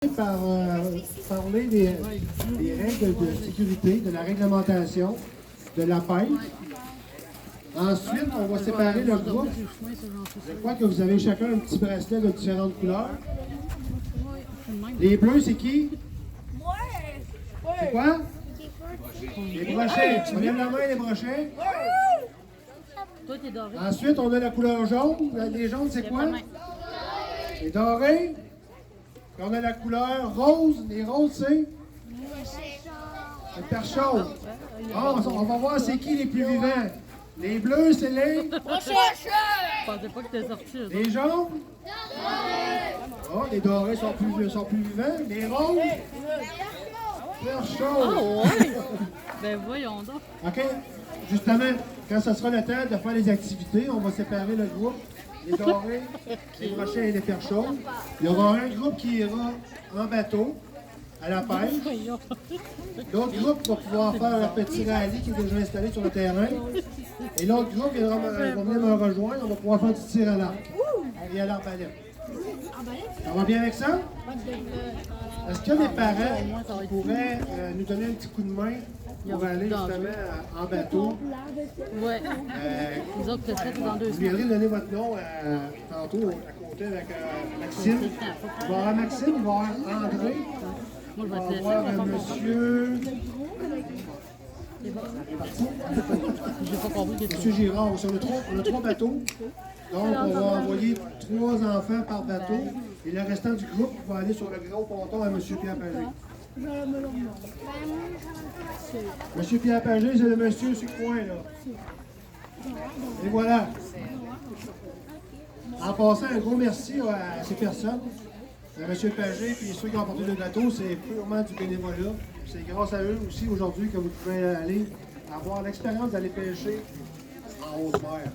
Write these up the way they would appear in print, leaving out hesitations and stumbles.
Par parler des règles de sécurité, de la réglementation, de la pêche. Ensuite, on va séparer le groupe. Je crois que vous avez chacun un petit bracelet de différentes couleurs. Les bleus, c'est qui? C'est quoi? Les brochets. On lève la main, les brochets. Ensuite, on a la couleur jaune. Les jaunes, c'est quoi? Les dorés. Puis on a la couleur rose. Les roses, c'est? Le perchaude. On va voir c'est qui les plus vivants. Les bleus, c'est les? Je pensais pas que t'étais sorti. Les jaunes? Oh, les dorés sont plus vivants. Les roses? Perchaude. Ah ouais? Ben voyons donc. OK. Justement, quand ce sera le temps de faire les activités, on va séparer le groupe. Les dorés, les brochets et les perchaudes. Il y aura un groupe qui ira en bateau, à la pêche. L'autre groupe va pouvoir faire leur petit rallye qui est déjà installé sur le terrain. Et l'autre groupe va venir me rejoindre. On va pouvoir faire du tir à l'arc et à l'arbalète. Ça va bien avec ça? Est-ce qu'il y a des parents qui pourraient nous donner un petit coup de main pour aller justement en bateau? Ouais. Les autres, peut-être dans 2 Vous semaines. viendrez donner votre nom tantôt à côté avec Maxime. Il va y avoir Maxime, il va y avoir André. Moi, je Il vais va te y laisser. avoir monsieur... J'ai pas compris que Monsieur Girard. On a 3 bateaux. Donc, on va envoyer 3 enfants par bateau. Et le restant du groupe va aller sur le gros ponton à monsieur Pierre Pagé. Monsieur Pierre Pagé, c'est le monsieur sur le coin, là. Et voilà. En passant, un gros merci à ces personnes. À M. Pagé et ceux qui ont apporté le bateau, c'est purement du bénévolat. C'est grâce à eux aussi aujourd'hui que vous pouvez aller avoir l'expérience d'aller pêcher en haute mer.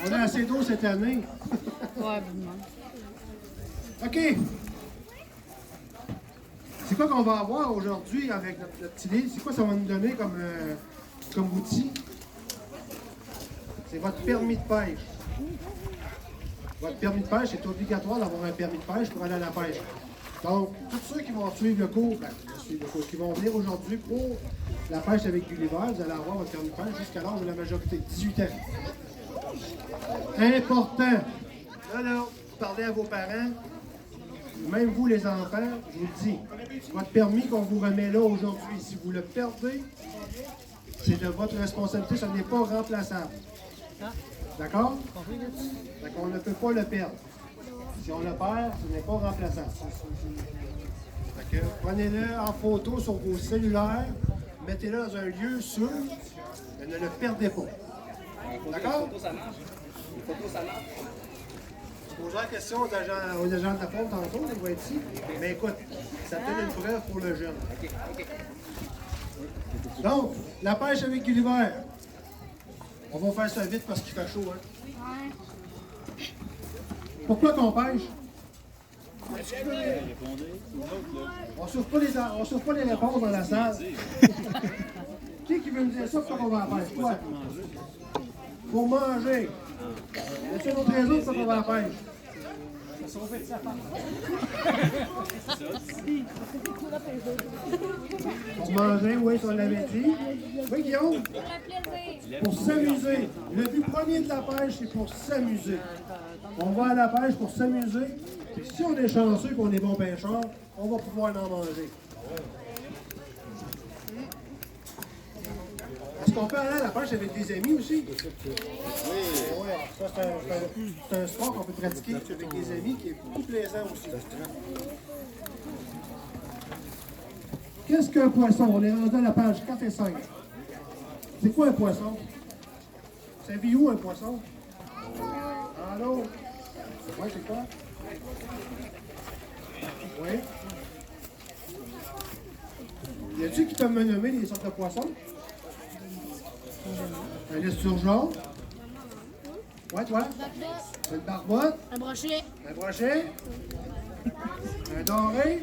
On a assez d'eau cette année. Ouais, vraiment. OK. C'est quoi qu'on va avoir aujourd'hui avec notre petit livre? C'est quoi ça va nous donner comme outil? C'est votre permis de pêche. Votre permis de pêche, c'est obligatoire d'avoir un permis de pêche pour aller à la pêche. Donc, tous ceux qui vont suivre le cours, qui vont venir aujourd'hui pour la pêche avec Gulliver, vous allez avoir votre permis de pêche jusqu'à l'âge de la majorité, 18 ans. Important. Là, vous parlez à vos parents, même vous les enfants, je vous le dis, votre permis qu'on vous remet là aujourd'hui, si vous le perdez, c'est de votre responsabilité, ce n'est pas remplaçable. D'accord? Fait qu'on ne peut pas le perdre. Si on le perd, ce n'est pas remplaçable. Fait que prenez-le en photo sur vos cellulaires, mettez-le dans un lieu sûr, mais ne le perdez pas. D'accord? Les photos, ça marche. Je poserai la question aux agents de la pompe tantôt, il va être ici. Mais écoute, ça donne une preuve pour le jeune. Donc, la pêche avec Gulliver. On va faire ça vite parce qu'il fait chaud, hein? Pourquoi qu'on pêche? On ne sauve pas les réponses dans la salle. Qui veut me dire ça? Pourquoi on va en pêche? Quoi? Pour manger. Y a-t-il une autre raison pourquoi on va en pêche? Pour manger, oui, ça on l'avait dit. Oui, Guillaume? Pour s'amuser. Le but premier de la pêche, c'est pour s'amuser. On va à la pêche pour s'amuser. Et si on est chanceux et qu'on est bon pêcheur, on va pouvoir en manger. Est-ce qu'on peut aller à la pêche avec des amis aussi? Oui. Ça, c'est un sport qu'on peut pratiquer avec des amis qui est beaucoup plaisant aussi. Qu'est-ce qu'un poisson? On est rendu à la page 4 et 5. C'est quoi un poisson? Ça vit où un poisson? Allô? Oui, c'est quoi? Oui. Y a-t-il qui peut me nommer les sortes de poissons? Un esturgeon. Ouais, toi? Une barbotte. Un brochet. Un brochet. Un doré.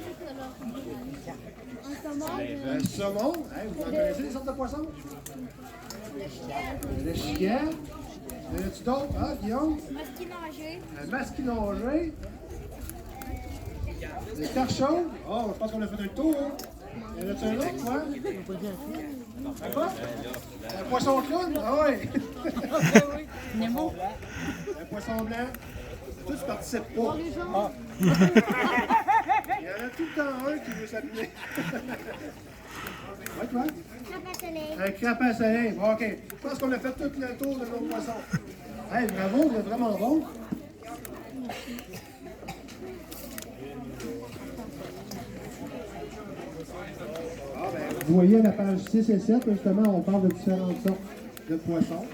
Un saumon. Hey, vous en connaissez les sortes de poissons? Le chiquet. Y en a-tu d'autres? Ah, Guillaume? Masquinongé. Un masquinongé. Les cartes chaudes? Oh, je pense qu'on a fait un tour. Hein? Il y en a-tu un autre, quoi? Un quoi? Un poisson clown? Ah ouais! Nemo. Un poisson blanc. Toi, tu participes pas. Ah. Il y en a tout le temps un qui veut s'appeler. Ouais, toi? Un crapaud à soleil. Bon, OK. Je pense qu'on a fait tout le tour de nos poissons. Hey, bravo, vous êtes vraiment bon. Vous voyez à la page 6 et 7, justement, on parle de différentes sortes de poissons.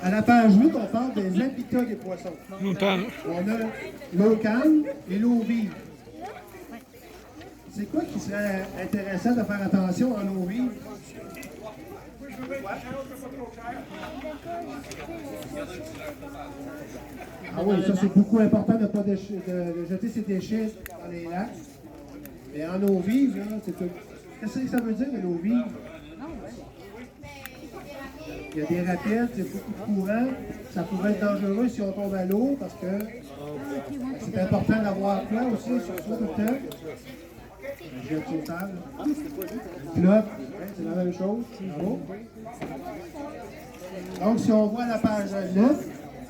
À la page 8, on parle des habitats des poissons. On a l'eau calme et l'eau vive. C'est quoi qui serait intéressant de faire attention en eau vive? Ah oui, ça c'est beaucoup important de ne pas de jeter ses déchets dans les lacs. Mais en eau vive, là, c'est tout. Qu'est-ce que ça veut dire, l'eau vive? Il y a des rapides, il y a beaucoup de courant. Ça pourrait être dangereux si on tombe à l'eau parce que c'est important d'avoir plat aussi, surtout tout le temps. Un jet de sautage. Une flotte, c'est la même chose. Bravo. Donc, si on voit la page 9,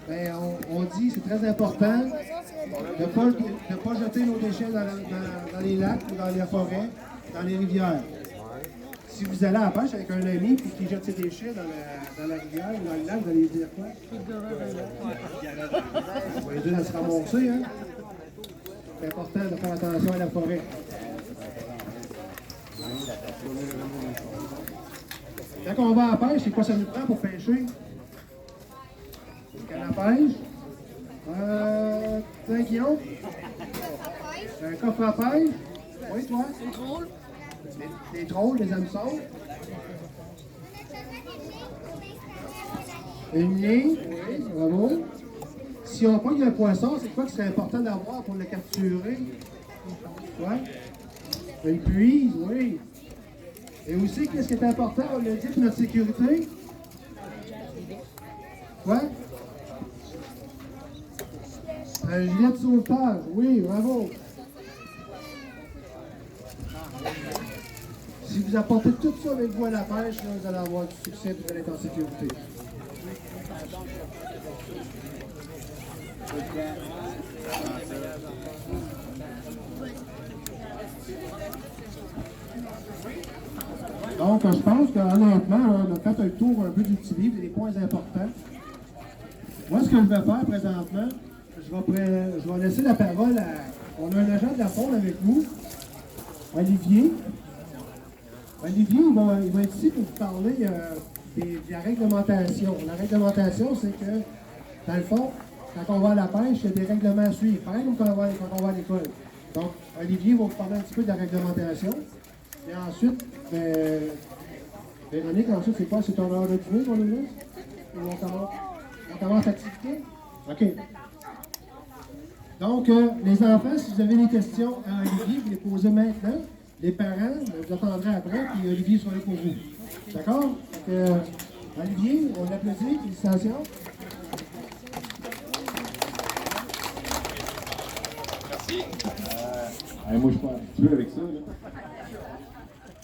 ben, on dit c'est très important de ne pas jeter nos déchets dans les lacs ou dans les forêts, dans les rivières. Si vous allez à la pêche avec un ami et qu'il jette ses déchets dans la rivière ou dans le lac, vous allez dire quoi? On va aider à se ramasser, hein? C'est important de faire attention à la forêt. Quand on va à la pêche, c'est quoi ça nous prend pour pêcher? Une canne à pêche. 5 kilos. Un coffre à pêche. Oui, toi? Une drôle. Des trolls, des hameçons. Une ligne, oui, bravo. Si on pogne un poisson, c'est quoi qui serait important d'avoir pour le capturer? Ouais. Une puise, oui. Et aussi, qu'est-ce qui est important, on l'a dit, pour notre sécurité? Quoi? Un gilet de sauvetage, oui, bravo. Si vous apportez tout ça avec vous à la pêche, là, vous allez avoir du succès et vous allez être en sécurité. Donc, je pense qu'honnêtement, on a fait un tour un peu du petit livre, des points importants. Moi, ce que je vais faire présentement, je vais laisser la parole à... On a un agent de la faune avec nous, Olivier. Olivier, il va être ici pour vous parler de la réglementation. La réglementation, c'est que, dans le fond, quand on va à la pêche, il y a des règlements à suivre, pareil comme quand on va à l'école. Donc, Olivier va vous parler un petit peu de la réglementation. Et ensuite, Véronique, ensuite, c'est quoi? C'est ton heure de dîner qu'on nous laisse? Ou on commence l'activité? OK. Donc, les enfants, si vous avez des questions à Olivier, vous les posez maintenant. Les parents, vous attendrez après, puis Olivier sera là pour vous. D'accord? Donc, Olivier, on l'applaudit, félicitations. Merci. Moi, je suis pas habitué avec ça. Là.